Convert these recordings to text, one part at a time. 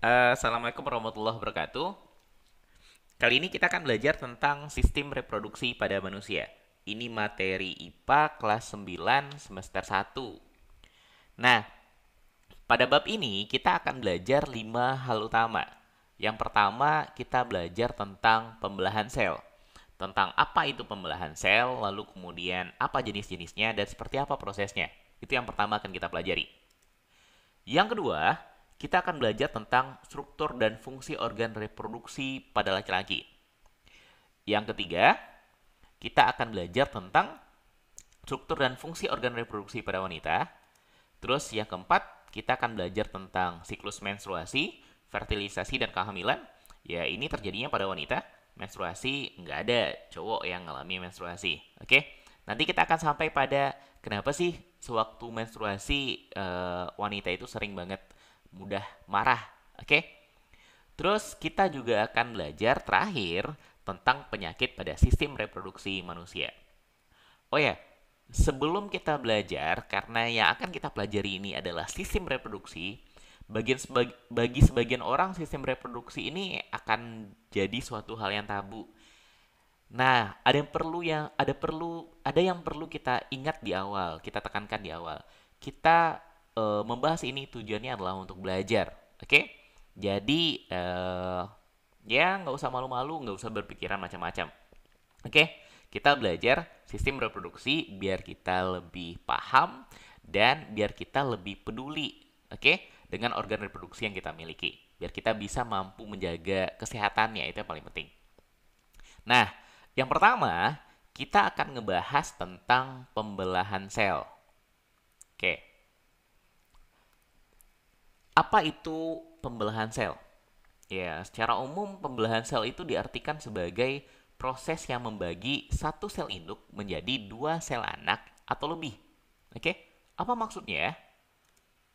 Assalamualaikum warahmatullahi wabarakatuh. Kali ini kita akan belajar tentang sistem reproduksi pada manusia. Ini materi IPA kelas 9 semester 1. Nah, pada bab ini kita akan belajar 5 hal utama. Yang pertama, kita belajar tentang pembelahan sel. Tentang apa itu pembelahan sel, lalu kemudian apa jenis-jenisnya dan seperti apa prosesnya. Itu yang pertama akan kita pelajari. Yang kedua, kita akan belajar tentang struktur dan fungsi organ reproduksi pada laki-laki. Yang ketiga, kita akan belajar tentang struktur dan fungsi organ reproduksi pada wanita. Terus yang keempat, kita akan belajar tentang siklus menstruasi, fertilisasi, dan kehamilan. Ya, ini terjadinya pada wanita. Menstruasi nggak ada cowok yang ngalami menstruasi. Oke, nanti kita akan sampai pada kenapa sih sewaktu menstruasi wanita itu sering banget mudah marah. Oke, terus kita juga akan belajar terakhir tentang penyakit pada sistem reproduksi manusia. Oh ya, sebelum kita belajar, karena yang akan kita pelajari ini adalah sistem reproduksi, bagi sebagian orang sistem reproduksi ini akan jadi suatu hal yang tabu. Nah, ada yang perlu kita ingat di awal, kita tekankan di awal. Kita membahas ini tujuannya adalah untuk belajar, oke? Jadi ya nggak usah malu-malu, nggak usah berpikiran macam-macam. Oke, kita belajar sistem reproduksi biar kita lebih paham dan biar kita lebih peduli, oke, dengan organ reproduksi yang kita miliki. Biar kita bisa mampu menjaga kesehatannya, itu yang paling penting. Nah, yang pertama, kita akan ngebahas tentang pembelahan sel. Oke, apa itu pembelahan sel? Ya, secara umum pembelahan sel itu diartikan sebagai proses yang membagi satu sel induk menjadi dua sel anak atau lebih. Oke, apa maksudnya?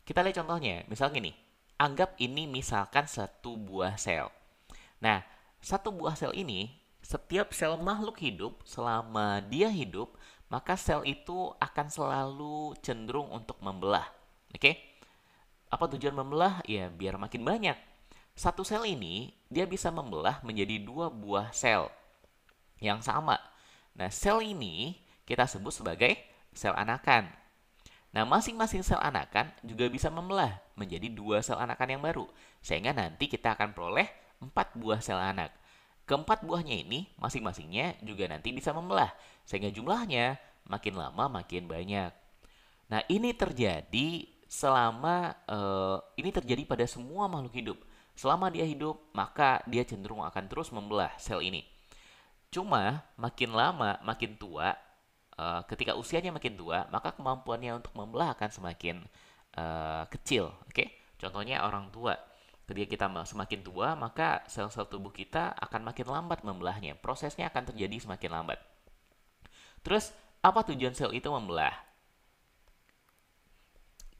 Kita lihat contohnya. Misal gini, anggap ini misalkan satu buah sel. Nah, satu buah sel ini, setiap sel makhluk hidup, selama dia hidup, maka sel itu akan selalu cenderung untuk membelah. Oke? Apa tujuan membelah? Ya, biar makin banyak. Satu sel ini, dia bisa membelah menjadi dua buah sel yang sama. Nah, sel ini kita sebut sebagai sel anakan. Nah, masing-masing sel anakan juga bisa membelah menjadi dua sel anakan yang baru. Sehingga nanti kita akan peroleh 4 buah sel anak. Keempat buahnya ini masing-masingnya juga nanti bisa membelah. Sehingga jumlahnya makin lama makin banyak. Nah, ini terjadi pada semua makhluk hidup. Selama dia hidup, maka dia cenderung akan terus membelah sel ini. Cuma makin lama, makin tua, ketika usianya makin tua, maka kemampuannya untuk membelah akan semakin kecil. Oke, contohnya orang tua. Ketika kita semakin tua, maka sel-sel tubuh kita akan makin lambat membelahnya. Prosesnya akan terjadi semakin lambat. Terus, apa tujuan sel itu membelah?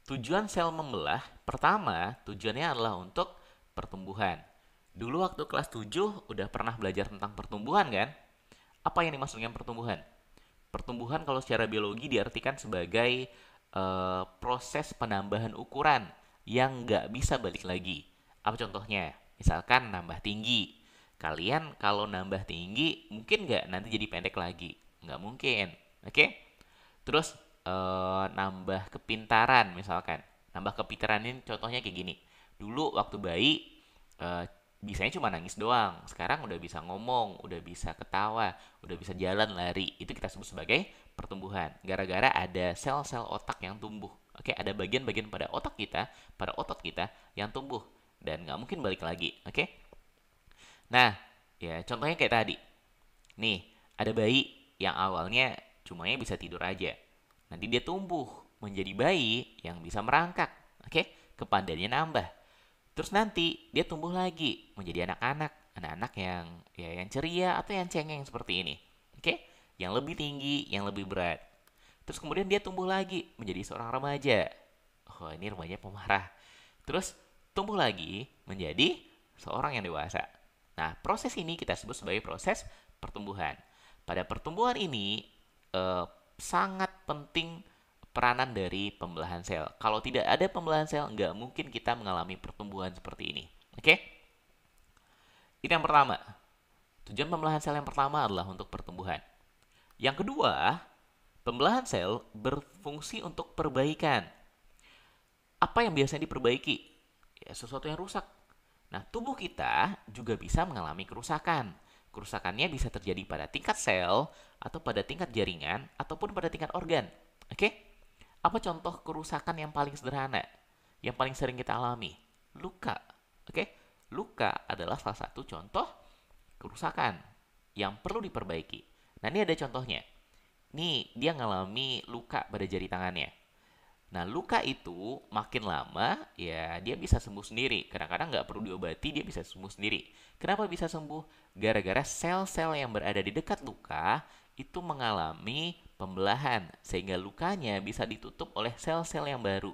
Tujuan sel membelah, pertama, tujuannya adalah untuk pertumbuhan. Dulu waktu kelas 7 udah pernah belajar tentang pertumbuhan kan? Apa yang dimaksud dengan pertumbuhan? Pertumbuhan kalau secara biologi diartikan sebagai proses penambahan ukuran yang nggak bisa balik lagi. Apa contohnya? Misalkan nambah tinggi. Kalian kalau nambah tinggi, mungkin nggak nanti jadi pendek lagi? Nggak mungkin. Oke? Terus nambah kepintaran misalkan. Nambah kepintaran ini contohnya kayak gini. Dulu waktu bayi eh, bisanya cuma nangis doang. Sekarang udah bisa ngomong, udah bisa ketawa, udah bisa jalan, lari. Itu kita sebut sebagai pertumbuhan. Gara-gara ada sel-sel otak yang tumbuh. Oke, ada bagian-bagian pada otak kita, pada otot kita yang tumbuh dan nggak mungkin balik lagi. Oke. Nah, ya contohnya kayak tadi. Nih, ada bayi yang awalnya cumanya bisa tidur aja. Nanti dia tumbuh menjadi bayi yang bisa merangkak. Oke, kepandaiannya nambah. Terus nanti dia tumbuh lagi menjadi anak-anak, anak-anak yang ya yang ceria atau yang cengeng seperti ini. Oke? Yang lebih tinggi, yang lebih berat. Terus kemudian dia tumbuh lagi menjadi seorang remaja. Oh, ini remaja pemarah. Terus tumbuh lagi menjadi seorang yang dewasa. Nah, proses ini kita sebut sebagai proses pertumbuhan. Pada pertumbuhan ini sangat penting peranan dari pembelahan sel. Kalau tidak ada pembelahan sel, nggak mungkin kita mengalami pertumbuhan seperti ini. Oke? Ini yang pertama. Tujuan pembelahan sel yang pertama adalah untuk pertumbuhan. Yang kedua, pembelahan sel berfungsi untuk perbaikan. Apa yang biasanya diperbaiki? Ya, sesuatu yang rusak. Nah, tubuh kita juga bisa mengalami kerusakan. Kerusakannya bisa terjadi pada tingkat sel, atau pada tingkat jaringan, ataupun pada tingkat organ. Oke? Apa contoh kerusakan yang paling sederhana? Yang paling sering kita alami? Luka. Oke? Luka adalah salah satu contoh kerusakan yang perlu diperbaiki. Nah, ini ada contohnya. Nih, dia ngalami luka pada jari tangannya. Nah, luka itu makin lama, ya dia bisa sembuh sendiri. Kadang-kadang nggak perlu diobati, dia bisa sembuh sendiri. Kenapa bisa sembuh? Gara-gara sel-sel yang berada di dekat luka itu mengalami pembelahan, sehingga lukanya bisa ditutup oleh sel-sel yang baru.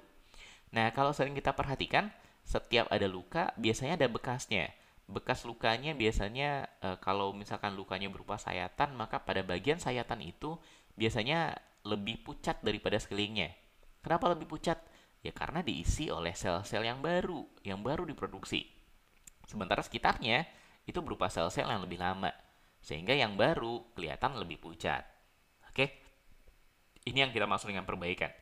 Nah, kalau sering kita perhatikan, setiap ada luka, biasanya ada bekasnya. Bekas lukanya biasanya, kalau misalkan lukanya berupa sayatan, maka pada bagian sayatan itu biasanya lebih pucat daripada sekelilingnya. Kenapa lebih pucat? Ya karena diisi oleh sel-sel yang baru diproduksi. Sementara sekitarnya itu berupa sel-sel yang lebih lama, sehingga yang baru kelihatan lebih pucat. Oke, ini yang kita maksud dengan perbaikan.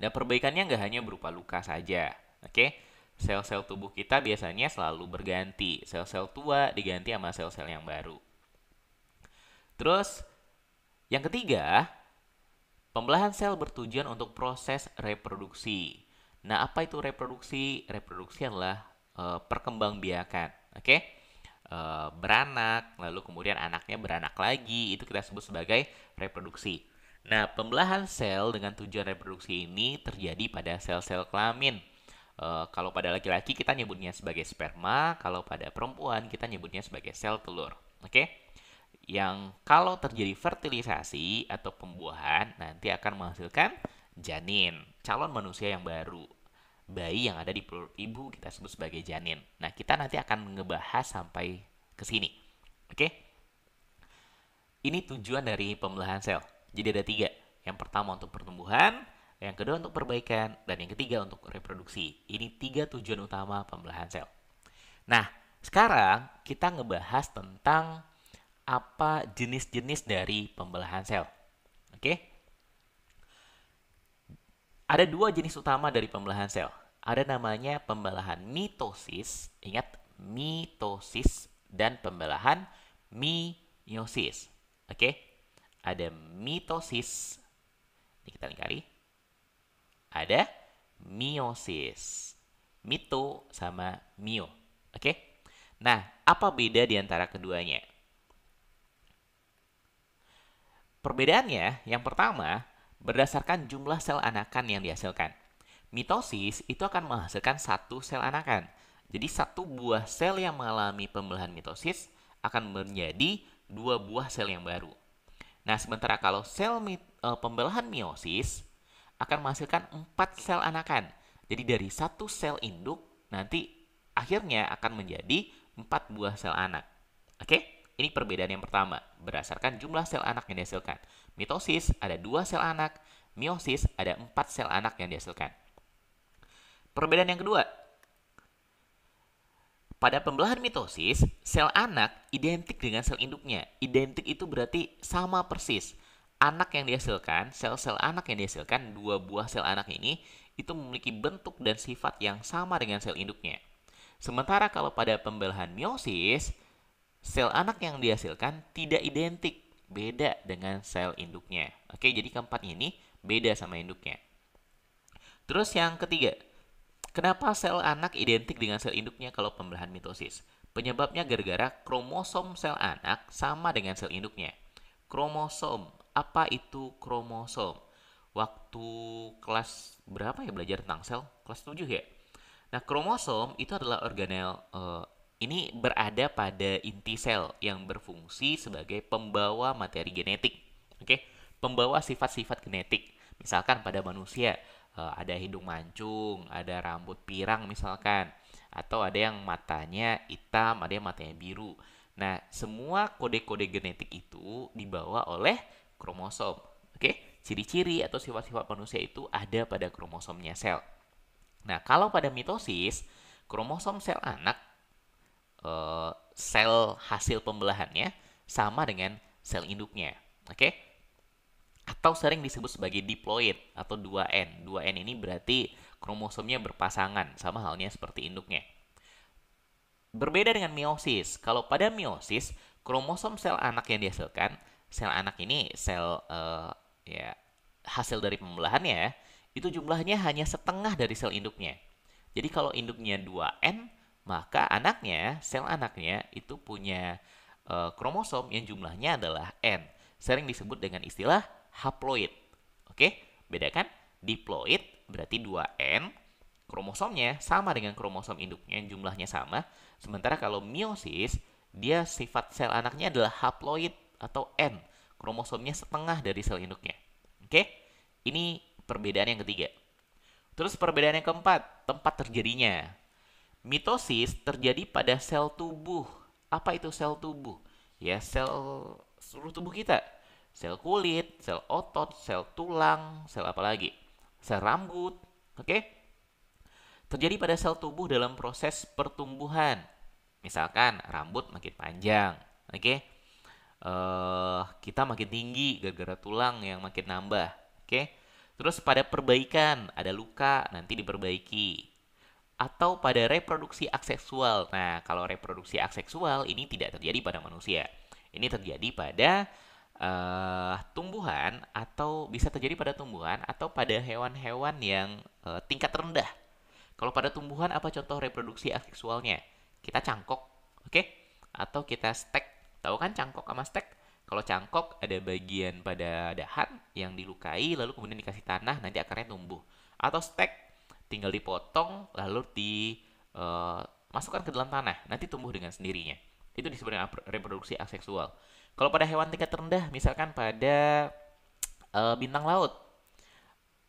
Dan perbaikannya nggak hanya berupa luka saja. Oke, sel-sel tubuh kita biasanya selalu berganti. Sel-sel tua diganti sama sel-sel yang baru. Terus, yang ketiga, pembelahan sel bertujuan untuk proses reproduksi. Nah, apa itu reproduksi? Reproduksi adalah perkembangbiakan. Oke? Beranak, lalu kemudian anaknya beranak lagi, itu kita sebut sebagai reproduksi. Nah, pembelahan sel dengan tujuan reproduksi ini terjadi pada sel-sel kelamin. Kalau pada laki-laki kita nyebutnya sebagai sperma, kalau pada perempuan kita nyebutnya sebagai sel telur. Oke? Yang kalau terjadi fertilisasi atau pembuahan nanti akan menghasilkan janin, calon manusia yang baru. Bayi yang ada di perut ibu kita sebut sebagai janin. Nah, kita nanti akan ngebahas sampai ke sini. Oke? Ini tujuan dari pembelahan sel. Jadi ada tiga. Yang pertama untuk pertumbuhan, yang kedua untuk perbaikan, dan yang ketiga untuk reproduksi. Ini tiga tujuan utama pembelahan sel. Nah, sekarang kita ngebahas tentang apa jenis-jenis dari pembelahan sel. Oke? Ada dua jenis utama dari pembelahan sel. Ada namanya pembelahan mitosis, ingat mitosis, dan pembelahan meiosis. Oke? Ada mitosis, ini kita lingkari. Ada meiosis. Mito sama mio. Oke? Nah, apa beda di antara keduanya? Perbedaannya, yang pertama, berdasarkan jumlah sel anakan yang dihasilkan. Mitosis itu akan menghasilkan satu sel anakan. Jadi satu buah sel yang mengalami pembelahan mitosis akan menjadi dua buah sel yang baru. Nah, sementara kalau pembelahan meiosis akan menghasilkan 4 sel anakan. Jadi dari satu sel induk nanti akhirnya akan menjadi 4 buah sel anak. Oke? Ini perbedaan yang pertama, berdasarkan jumlah sel anak yang dihasilkan. Mitosis ada 2 sel anak, meiosis ada 4 sel anak yang dihasilkan. Perbedaan yang kedua, pada pembelahan mitosis, sel anak identik dengan sel induknya. Identik itu berarti sama persis. Anak yang dihasilkan, sel-sel anak yang dihasilkan, dua buah sel anak ini, itu memiliki bentuk dan sifat yang sama dengan sel induknya. Sementara kalau pada pembelahan meiosis, sel anak yang dihasilkan tidak identik, beda dengan sel induknya. Oke, jadi keempat ini beda sama induknya. Terus yang ketiga, kenapa sel anak identik dengan sel induknya kalau pembelahan mitosis? Penyebabnya gara-gara kromosom sel anak sama dengan sel induknya. Kromosom, apa itu kromosom? Waktu kelas berapa ya belajar tentang sel? Kelas 7 ya? Nah, kromosom itu adalah organel ini berada pada inti sel yang berfungsi sebagai pembawa materi genetik. Oke, pembawa sifat-sifat genetik. Misalkan pada manusia ada hidung mancung, ada rambut pirang misalkan, atau ada yang matanya hitam, ada yang matanya biru. Nah, semua kode-kode genetik itu dibawa oleh kromosom. Oke, ciri-ciri atau sifat-sifat manusia itu ada pada kromosomnya sel. Nah, kalau pada mitosis, kromosom sel anak sel hasil pembelahannya sama dengan sel induknya. Oke? Atau sering disebut sebagai diploid atau 2N. 2N ini berarti kromosomnya berpasangan, sama halnya seperti induknya. Berbeda dengan meiosis. Kalau pada meiosis, kromosom sel anak yang dihasilkan, sel anak ini sel ya hasil dari pembelahannya, itu jumlahnya hanya setengah dari sel induknya. Jadi kalau induknya 2N, maka anaknya, sel anaknya itu punya kromosom yang jumlahnya adalah N. Sering disebut dengan istilah haploid. Oke, beda kan? Diploid berarti 2N, kromosomnya sama dengan kromosom induknya, jumlahnya sama. Sementara kalau meiosis, dia sifat sel anaknya adalah haploid atau N, kromosomnya setengah dari sel induknya. Oke, ini perbedaan yang ketiga. Terus perbedaan yang keempat, tempat terjadinya. Mitosis terjadi pada sel tubuh. Apa itu sel tubuh? Ya, sel seluruh tubuh kita. Sel kulit, sel otot, sel tulang, sel apa lagi? Sel rambut. Oke? Terjadi pada sel tubuh dalam proses pertumbuhan. Misalkan rambut makin panjang, oke? Kita makin tinggi gara-gara tulang yang makin nambah, oke? Terus pada perbaikan, ada luka nanti diperbaiki. Atau pada reproduksi aseksual. Nah, kalau reproduksi aseksual ini tidak terjadi pada manusia. Ini terjadi pada tumbuhan atau bisa terjadi pada tumbuhan atau pada hewan-hewan yang tingkat rendah. Kalau pada tumbuhan apa contoh reproduksi aseksualnya? Kita cangkok, oke? Atau kita stek. Tahu kan cangkok sama stek? Kalau cangkok ada bagian pada dahan yang dilukai lalu kemudian dikasih tanah nanti akarnya tumbuh. Atau stek tinggal dipotong lalu dimasukkan ke dalam tanah nanti tumbuh dengan sendirinya. Itu disebut dengan reproduksi aseksual. Kalau pada hewan tingkat rendah misalkan pada bintang laut,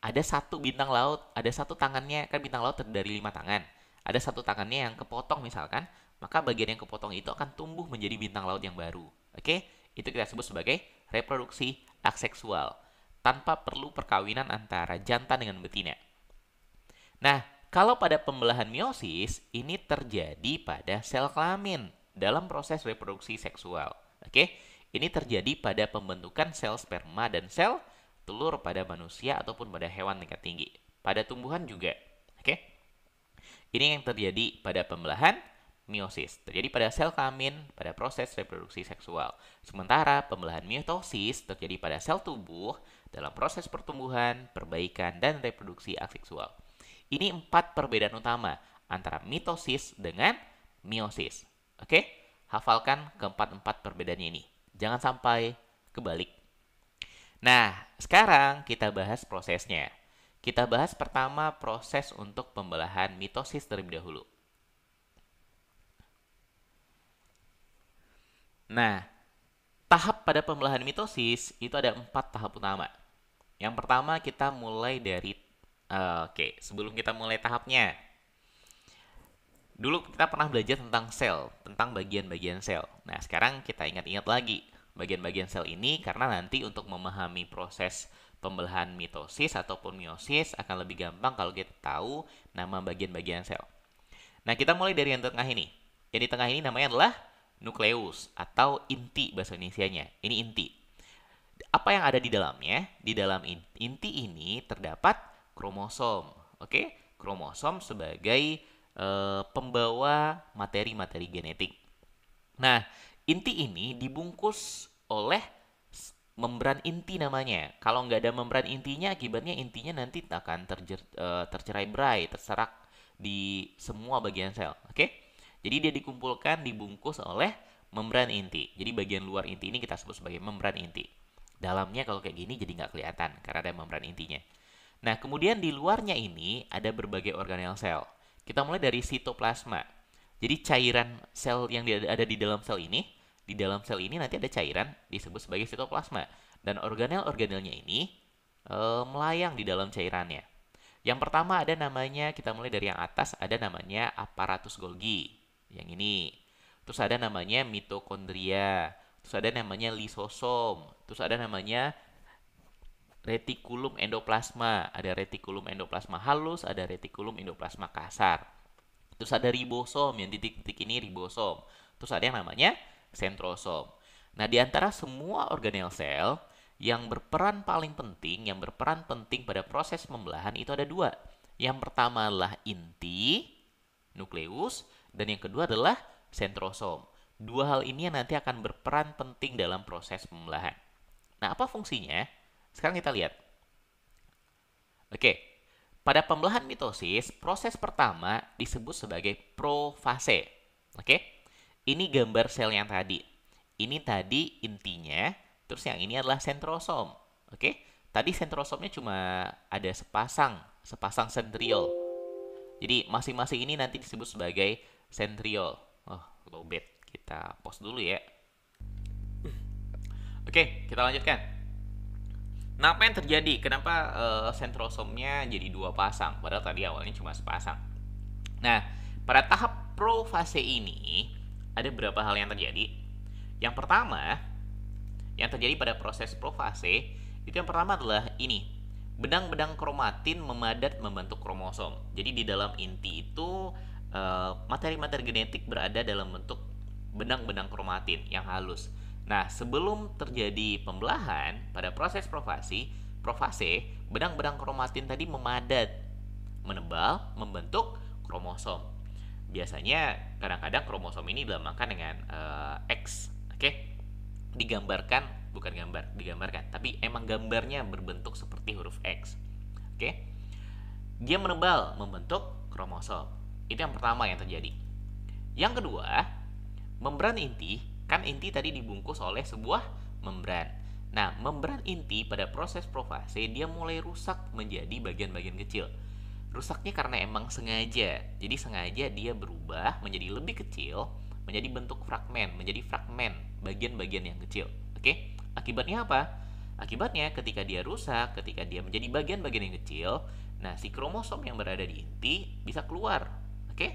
ada satu bintang laut, ada satu tangannya, kan bintang laut terdiri dari 5 tangan. Ada satu tangannya yang kepotong misalkan, maka bagian yang kepotong itu akan tumbuh menjadi bintang laut yang baru. Oke? Itu kita sebut sebagai reproduksi aseksual. Tanpa perlu perkawinan antara jantan dengan betina. Nah, kalau pada pembelahan meiosis, ini terjadi pada sel kelamin dalam proses reproduksi seksual. Oke? Ini terjadi pada pembentukan sel sperma dan sel telur pada manusia ataupun pada hewan tingkat tinggi. Pada tumbuhan juga. Oke? Ini yang terjadi pada pembelahan meiosis. Terjadi pada sel kelamin pada proses reproduksi seksual. Sementara pembelahan mitosis terjadi pada sel tubuh dalam proses pertumbuhan, perbaikan, dan reproduksi aseksual. Ini 4 perbedaan utama antara mitosis dengan meiosis. Oke? Hafalkan keempat-empat perbedaannya ini. Jangan sampai kebalik. Nah, sekarang kita bahas prosesnya. Kita bahas pertama proses untuk pembelahan mitosis terlebih dahulu. Nah, tahap pada pembelahan mitosis itu ada 4 tahap utama. Yang pertama kita mulai dari sebelum kita mulai tahapnya. Dulu kita pernah belajar tentang sel, tentang bagian-bagian sel. Nah, sekarang kita ingat-ingat lagi bagian-bagian sel ini karena nanti untuk memahami proses pembelahan mitosis ataupun meiosis akan lebih gampang kalau kita tahu nama bagian-bagian sel. Nah, kita mulai dari yang tengah ini. Yang di tengah ini namanya adalah nukleus atau inti bahasa Indonesianya. Ini inti. Apa yang ada di dalamnya? Di dalam inti ini terdapat kromosom. Oke? Kromosom sebagai pembawa materi-materi genetik. Nah, inti ini dibungkus oleh membran inti namanya. Kalau nggak ada membran intinya, akibatnya intinya nanti akan tercerai-berai, terserak di semua bagian sel. Oke? Jadi dia dikumpulkan, dibungkus oleh membran inti. Jadi bagian luar inti ini kita sebut sebagai membran inti. Dalamnya kalau kayak gini jadi nggak kelihatan karena ada membran intinya. Nah, kemudian di luarnya ini ada berbagai organel sel. Kita mulai dari sitoplasma. Jadi cairan sel yang ada di dalam sel ini nanti ada cairan disebut sebagai sitoplasma. Dan organel-organelnya ini melayang di dalam cairannya. Yang pertama ada namanya, kita mulai dari yang atas, ada namanya aparatus Golgi. Yang ini. Terus ada namanya mitokondria. Terus ada namanya lisosom. Terus ada namanya retikulum endoplasma. Ada retikulum endoplasma halus, ada retikulum endoplasma kasar. Terus ada ribosom, yang titik-titik ini ribosom. Terus ada yang namanya sentrosom. Nah, di antara semua organel sel, yang berperan paling penting, yang berperan penting pada proses pembelahan itu ada dua. Yang pertama adalah inti, nukleus, dan yang kedua adalah sentrosom. Dua hal ini yang nanti akan berperan penting dalam proses pembelahan. Nah, apa fungsinya? Sekarang kita lihat. Oke, pada pembelahan mitosis, proses pertama disebut sebagai profase. Oke, ini gambar sel yang tadi. Ini tadi intinya, terus yang ini adalah sentrosom. Oke, tadi sentrosomnya cuma ada sepasang sentriol. Jadi masing-masing ini nanti disebut sebagai sentriol. Oh, lowbat. Kita pause dulu ya. Oke, kita lanjutkan. Nah, apa yang terjadi? Kenapa sentrosomnya jadi dua pasang? Padahal tadi awalnya cuma sepasang. Nah, pada tahap profase ini ada beberapa hal yang terjadi. Yang pertama, yang terjadi pada proses profase itu yang pertama adalah ini. Benang-benang kromatin memadat membentuk kromosom. Jadi di dalam inti itu materi-materi genetik berada dalam bentuk benang-benang kromatin yang halus. Nah, sebelum terjadi pembelahan pada proses profase, benang-benang kromatin tadi memadat, menebal, membentuk kromosom. Biasanya kadang-kadang kromosom ini dilambangkan dengan X, oke? Digambarkan, tapi emang gambarnya berbentuk seperti huruf X, oke? Dia menebal, membentuk kromosom. Itu yang pertama yang terjadi. Yang kedua, membran inti, kan inti tadi dibungkus oleh sebuah membran. Nah, membran inti pada proses profase dia mulai rusak menjadi bagian-bagian kecil. Rusaknya karena emang sengaja. Jadi sengaja dia berubah menjadi lebih kecil, menjadi bentuk fragmen, bagian-bagian yang kecil. Oke? Akibatnya apa? Akibatnya ketika dia rusak, ketika dia menjadi bagian-bagian yang kecil, nah si kromosom yang berada di inti bisa keluar. Oke?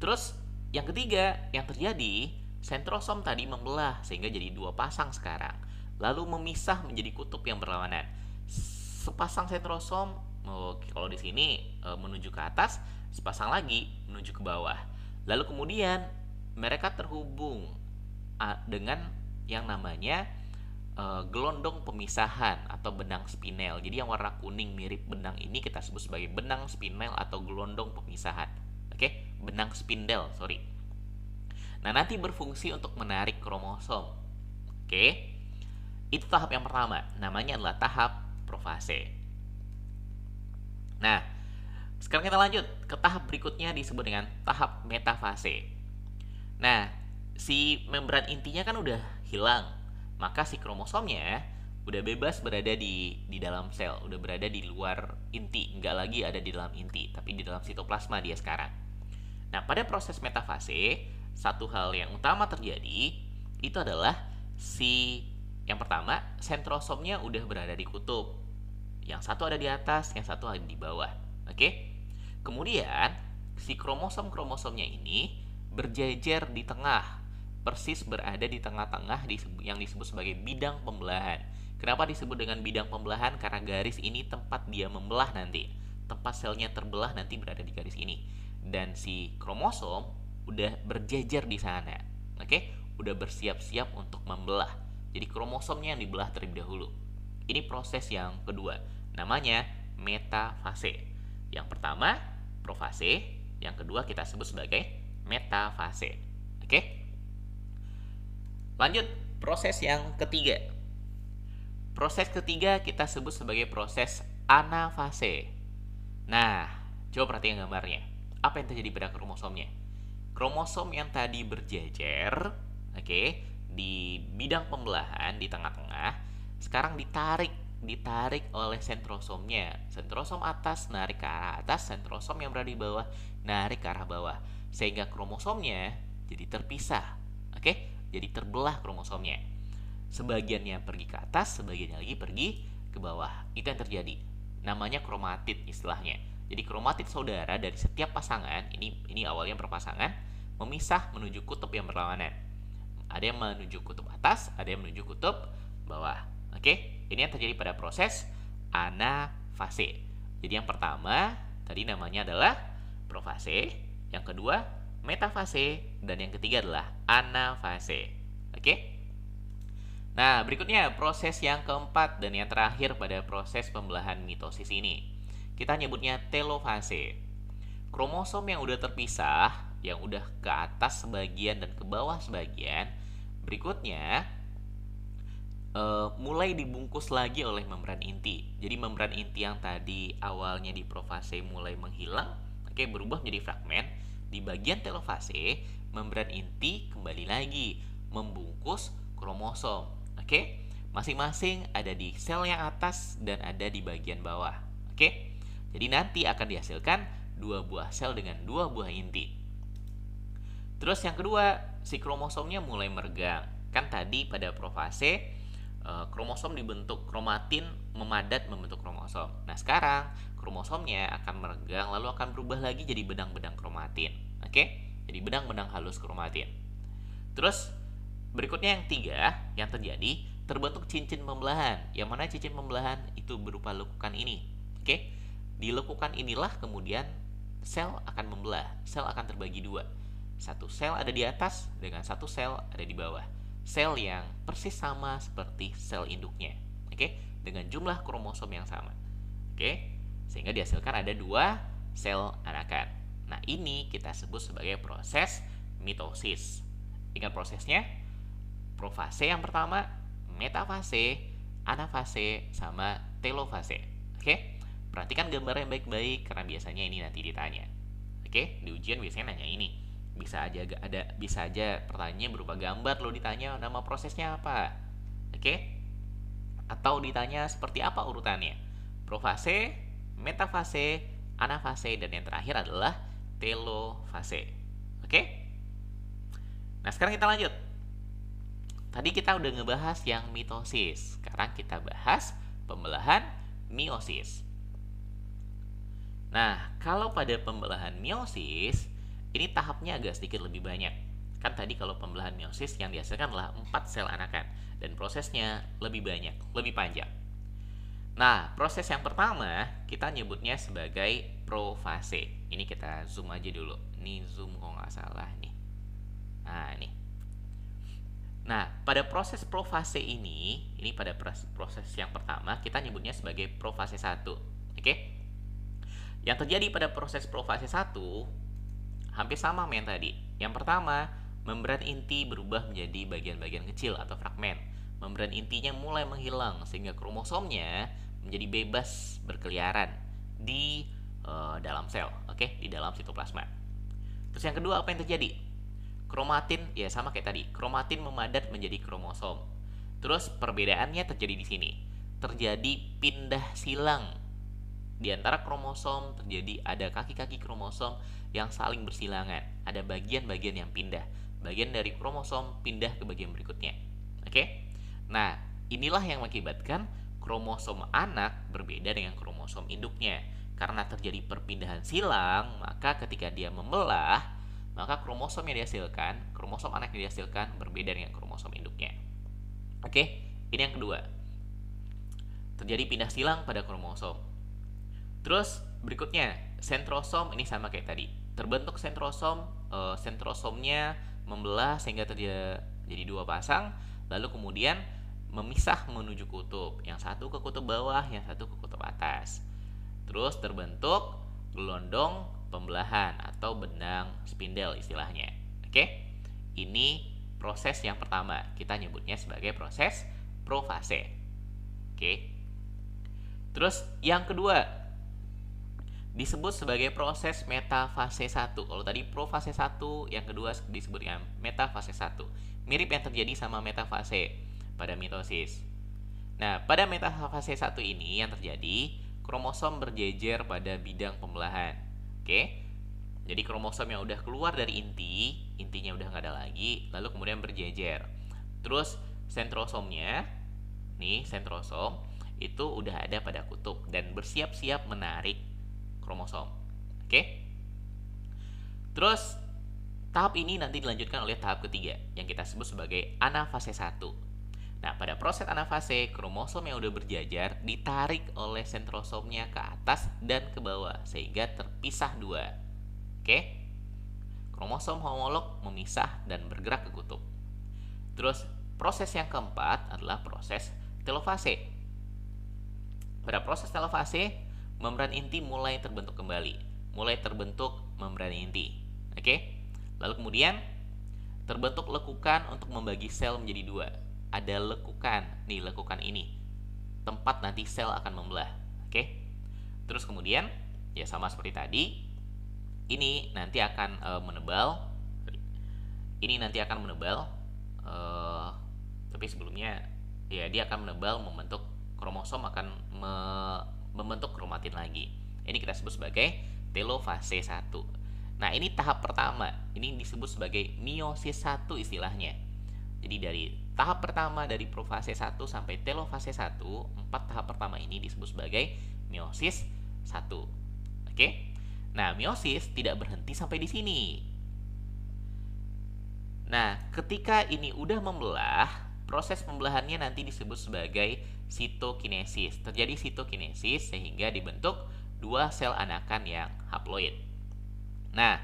Terus yang ketiga yang terjadi, sentrosom tadi membelah sehingga jadi dua pasang sekarang. Lalu memisah menjadi kutub yang berlawanan. Sepasang sentrosom kalau di sini menuju ke atas, sepasang lagi menuju ke bawah. Lalu kemudian mereka terhubung dengan yang namanya gelondong pemisahan atau benang spinel. Jadi yang warna kuning mirip benang ini kita sebut sebagai benang spinel atau gelondong pemisahan. Oke, benang spindel, sorry. Nah, nanti berfungsi untuk menarik kromosom. Oke, itu tahap yang pertama. Namanya adalah tahap profase. Nah, sekarang kita lanjut ke tahap berikutnya disebut dengan tahap metafase. Nah, si membran intinya kan udah hilang, maka si kromosomnya udah bebas berada di dalam sel, udah berada di luar inti, nggak lagi ada di dalam inti, tapi di dalam sitoplasma dia sekarang. Nah, pada proses metafase, satu hal yang utama terjadi itu adalah yang pertama, sentrosomnya udah berada di kutub. Yang satu ada di atas, yang satu ada di bawah. Oke? Kemudian, si kromosom-kromosomnya ini berjejer di tengah. Persis berada di tengah-tengah yang disebut sebagai bidang pembelahan. Kenapa disebut dengan bidang pembelahan? Karena garis ini tempat dia membelah nanti. Tempat selnya terbelah nanti berada di garis ini. Dan si kromosom udah berjejer di sana. Oke? Udah bersiap-siap untuk membelah. Jadi kromosomnya yang dibelah terlebih dahulu. Ini proses yang kedua, namanya metafase. Yang pertama, profase. Yang kedua kita sebut sebagai metafase. Oke? Lanjut, proses yang ketiga. Proses ketiga kita sebut sebagai proses anafase. Nah, coba perhatikan gambarnya. Apa yang terjadi pada kromosomnya? Kromosom yang tadi berjejer, oke, di bidang pembelahan di tengah-tengah, sekarang ditarik oleh sentrosomnya. Sentrosom atas narik ke arah atas, sentrosom yang berada di bawah narik ke arah bawah, sehingga kromosomnya jadi terpisah. Oke? Jadi terbelah kromosomnya. Sebagiannya pergi ke atas, sebagiannya lagi pergi ke bawah. Itu yang terjadi. Namanya kromatid istilahnya. Jadi kromatid saudara dari setiap pasangan, ini awalnya berpasangan, memisah menuju kutub yang berlawanan. Ada yang menuju kutub atas, ada yang menuju kutub bawah. Oke, ini yang terjadi pada proses anafase. Jadi yang pertama tadi namanya adalah profase, Yang kedua, metafase. Dan yang ketiga adalah anafase. Oke? Nah, berikutnya proses yang keempat dan yang terakhir pada proses pembelahan mitosis ini. Kita nyebutnya telofase. Kromosom yang udah terpisah, yang udah ke atas sebagian dan ke bawah sebagian, berikutnya mulai dibungkus lagi oleh membran inti. Jadi membran inti yang tadi awalnya di profase mulai menghilang, oke, berubah menjadi fragmen. Di bagian telofase, membran inti kembali lagi membungkus kromosom. Oke, masing-masing ada di sel yang atas dan ada di bagian bawah. Oke, jadi nanti akan dihasilkan dua buah sel dengan dua buah inti. Terus yang kedua, si kromosomnya mulai meregang. Kan tadi pada profase kromosom dibentuk, kromatin memadat membentuk kromosom. Nah, sekarang kromosomnya akan meregang lalu akan berubah lagi jadi benang-benang kromatin. Oke? Jadi benang-benang halus kromatin. Terus berikutnya yang tiga, yang terjadi terbentuk cincin pembelahan. Yang mana cincin pembelahan itu berupa lekukan ini. Oke? Di lekukan inilah kemudian sel akan membelah. Sel akan terbagi dua. Satu sel ada di atas dengan satu sel ada di bawah. Sel yang persis sama seperti sel induknya, oke, dengan jumlah kromosom yang sama, oke, sehingga dihasilkan ada dua sel anakan. Nah, ini kita sebut sebagai proses mitosis. Ingat prosesnya, profase yang pertama, metafase, anafase, sama telofase. Oke, perhatikan gambarnya baik-baik karena biasanya ini nanti ditanya. Oke, di ujian biasanya nanya ini. Bisa aja pertanyaannya berupa gambar, lo ditanya nama prosesnya apa, oke, atau ditanya seperti apa urutannya, profase, metafase, anafase, dan yang terakhir adalah telofase. Oke, nah sekarang kita lanjut. Tadi kita udah ngebahas yang mitosis, sekarang kita bahas pembelahan meiosis. Nah, kalau pada pembelahan meiosis ini tahapnya agak sedikit lebih banyak. Kan tadi kalau pembelahan meiosis yang dihasilkan adalah 4 sel anakan dan prosesnya lebih banyak, lebih panjang. Nah, proses yang pertama kita nyebutnya sebagai profase. Ini kita zoom aja dulu. Ini zoom kalau nggak salah nih. Nah, ini. Nah, pada proses profase ini pada proses yang pertama kita nyebutnya sebagai profase 1. Oke? Yang terjadi pada proses profase 1 hampir sama dengan yang tadi. Yang pertama, membran inti berubah menjadi bagian-bagian kecil atau fragmen. Membran intinya mulai menghilang sehingga kromosomnya menjadi bebas berkeliaran di dalam sel, oke, di dalam sitoplasma. Terus yang kedua, apa yang terjadi? Kromatin ya sama kayak tadi. Kromatin memadat menjadi kromosom. Terus perbedaannya terjadi di sini. Terjadi pindah silang di antara kromosom, terjadi ada kaki-kaki kromosom yang saling bersilangan. Ada bagian-bagian yang pindah. Bagian dari kromosom pindah ke bagian berikutnya. Oke? Nah, inilah yang mengakibatkan kromosom anak berbeda dengan kromosom induknya. Karena terjadi perpindahan silang, maka ketika dia membelah, maka kromosom yang dihasilkan, kromosom anak yang dihasilkan berbeda dengan kromosom induknya. Oke? Ini yang kedua. Terjadi pindah silang pada kromosom. Terus berikutnya, sentrosom ini sama kayak tadi. Terbentuk sentrosom, sentrosomnya membelah sehingga terjadi dua pasang, lalu kemudian memisah menuju kutub. Yang satu ke kutub bawah, yang satu ke kutub atas. Terus terbentuk gelondong pembelahan atau benang spindel istilahnya. Oke? Ini proses yang pertama. Kita nyebutnya sebagai proses profase. Oke? Terus yang kedua disebut sebagai proses metafase 1. Kalau tadi profase 1, yang kedua disebut dengan metafase 1. Mirip yang terjadi sama metafase pada mitosis. Nah, pada metafase 1 ini yang terjadi, kromosom berjejer pada bidang pembelahan. Oke? Jadi kromosom yang udah keluar dari intinya udah nggak ada lagi, lalu kemudian berjejer. Terus sentrosomnya, nih sentrosom, itu udah ada pada kutub dan bersiap-siap menarik kromosom. Oke? Terus tahap ini nanti dilanjutkan oleh tahap ketiga yang kita sebut sebagai anafase 1. Nah, pada proses anafase, kromosom yang udah berjajar ditarik oleh sentrosomnya ke atas dan ke bawah sehingga terpisah dua. Oke? kromosom homolog memisah dan bergerak ke kutub. Terus proses yang keempat adalah proses telofase. Pada proses telofase, membran inti mulai terbentuk kembali, mulai terbentuk membran inti. Oke? Lalu kemudian terbentuk lekukan untuk membagi sel menjadi dua. Ada lekukan, nih lekukan ini, tempat nanti sel akan membelah. Oke? Terus kemudian, ya sama seperti tadi, ini nanti akan menebal. Ini nanti akan menebal, tapi sebelumnya, ya dia akan menebal, membentuk kromosom, akan membentuk kromatin lagi. Ini kita sebut sebagai telofase 1. Nah, ini tahap pertama. Ini disebut sebagai meiosis 1 istilahnya. Jadi dari tahap pertama dari profase 1 sampai telofase 1, 4 tahap pertama ini disebut sebagai meiosis 1. Oke? Nah, meiosis tidak berhenti sampai di sini. Nah, ketika ini udah membelah, proses pembelahannya nanti disebut sebagai sitokinesis. Terjadi sitokinesis sehingga dibentuk dua sel anakan yang haploid. Nah,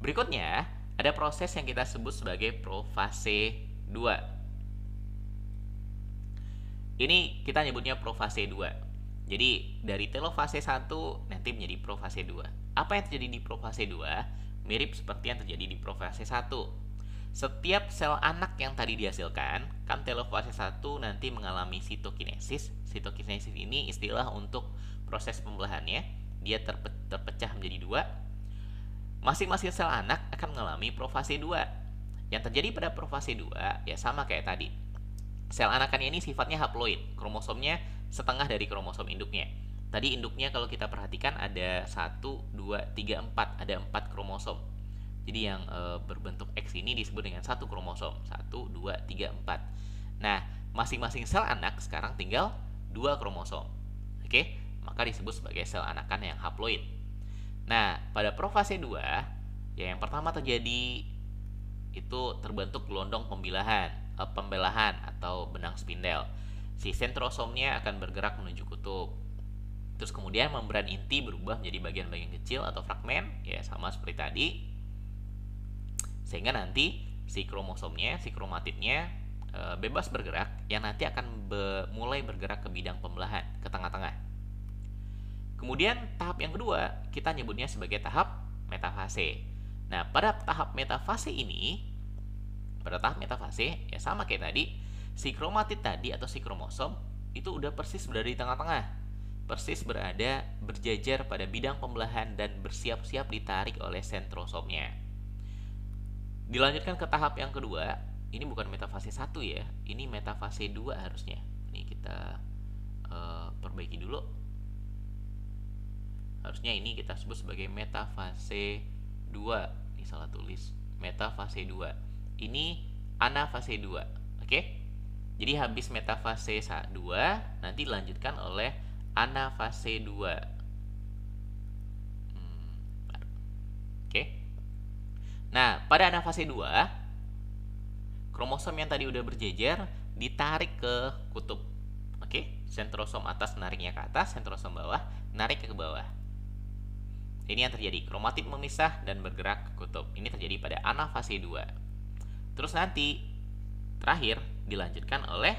berikutnya ada proses yang kita sebut sebagai profase 2. Ini kita nyebutnya profase 2. Jadi dari telofase 1 nanti menjadi profase 2. Apa yang terjadi di profase 2? Mirip seperti yang terjadi di profase 1. Setiap sel anak yang tadi dihasilkan, kan telofase 1 nanti mengalami sitokinesis. Sitokinesis ini istilah untuk proses pembelahannya. Dia terpecah menjadi dua. Masing-masing sel anak akan mengalami profase 2. Yang terjadi pada profase 2 ya sama kayak tadi. Sel anakannya ini sifatnya haploid, kromosomnya setengah dari kromosom induknya. Tadi induknya kalau kita perhatikan ada 1, 2, 3, 4, ada 4 kromosom. Jadi yang berbentuk X ini disebut dengan satu kromosom, 1, 2, 3, 4. Nah, masing-masing sel anak sekarang tinggal 2 kromosom. Oke, maka disebut sebagai sel anakan yang haploid. Nah, pada profase 2, ya yang pertama terjadi itu terbentuk gelondong pembelahan atau benang spindel. Si sentrosomnya akan bergerak menuju kutub. Terus kemudian membran inti berubah menjadi bagian-bagian kecil atau fragmen, ya sama seperti tadi. Sehingga nanti si kromosomnya, si kromatidnya bebas bergerak, yang nanti akan mulai bergerak ke bidang pembelahan, ke tengah-tengah. Kemudian tahap yang kedua kita nyebutnya sebagai tahap metafase. Nah, pada tahap metafase ini, ya sama kayak tadi, si kromatid tadi atau si kromosom itu udah persis berada di tengah-tengah, persis berjajar pada bidang pembelahan dan bersiap-siap ditarik oleh sentrosomnya. Dilanjutkan ke tahap yang kedua, ini bukan metafase 1 ya, ini metafase 2 harusnya. Ini kita perbaiki dulu. Harusnya ini kita sebut sebagai metafase 2. Ini salah tulis. Metafase 2. Ini anafase 2. Oke? Jadi habis metafase 2, nanti dilanjutkan oleh anafase 2. Oke? Nah, pada anafase 2, kromosom yang tadi udah berjejer ditarik ke kutub. Oke? Sentrosom atas nariknya ke atas, sentrosom bawah narik ke bawah. Ini yang terjadi, kromatid memisah dan bergerak ke kutub. Ini terjadi pada anafase 2. Terus nanti terakhir dilanjutkan oleh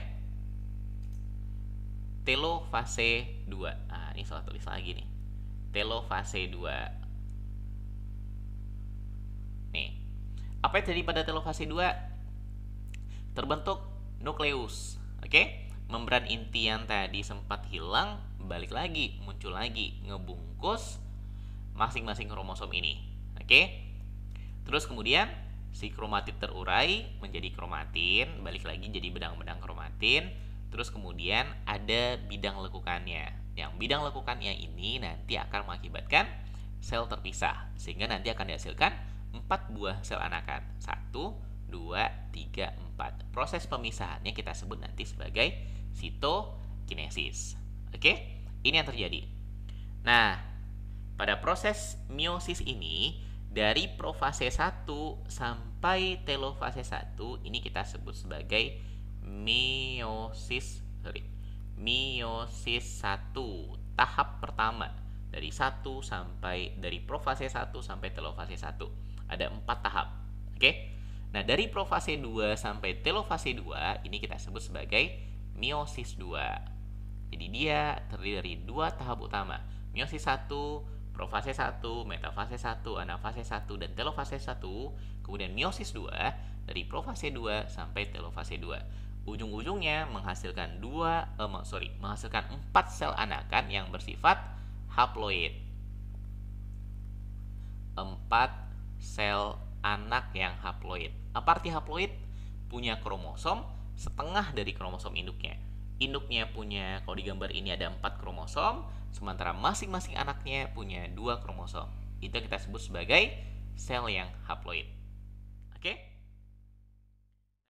telofase 2. Nah, ini salah tulis lagi nih. Telofase 2. Nih. Apa yang terjadi pada telofase 2? Terbentuk nukleus. Oke? Membran inti yang tadi sempat hilang balik lagi, muncul lagi, ngebungkus masing-masing kromosom ini. Oke? Terus kemudian si kromatid terurai menjadi kromatin, balik lagi jadi benang-benang kromatin. Terus kemudian ada bidang lekukannya. Yang bidang lekukannya ini nanti akan mengakibatkan sel terpisah, sehingga nanti akan dihasilkan 4 buah sel anakan. 1, 2, 3, 4. Proses pemisahannya kita sebut nanti sebagai sitokinesis. Oke? Ini yang terjadi. Nah, pada proses meiosis ini, dari profase 1 sampai telofase 1 ini kita sebut sebagai meiosis 1, tahap pertama dari profase 1 sampai telofase 1. Ada 4 tahap. Oke. Nah, dari profase 2 sampai telofase 2 ini kita sebut sebagai meiosis 2. Jadi dia terdiri dari 2 tahap utama. Meiosis 1, profase 1, metafase 1, anafase 1, dan telofase 1. Kemudian meiosis 2 dari profase 2 sampai telofase 2. Ujung-ujungnya menghasilkan menghasilkan 4 sel anakan yang bersifat haploid. 4 sel anak yang haploid. Apa arti haploid? Punya kromosom setengah dari kromosom induknya. Induknya punya, kalau di gambar ini ada 4 kromosom, sementara masing-masing anaknya punya 2 kromosom. Itu kita sebut sebagai sel yang haploid.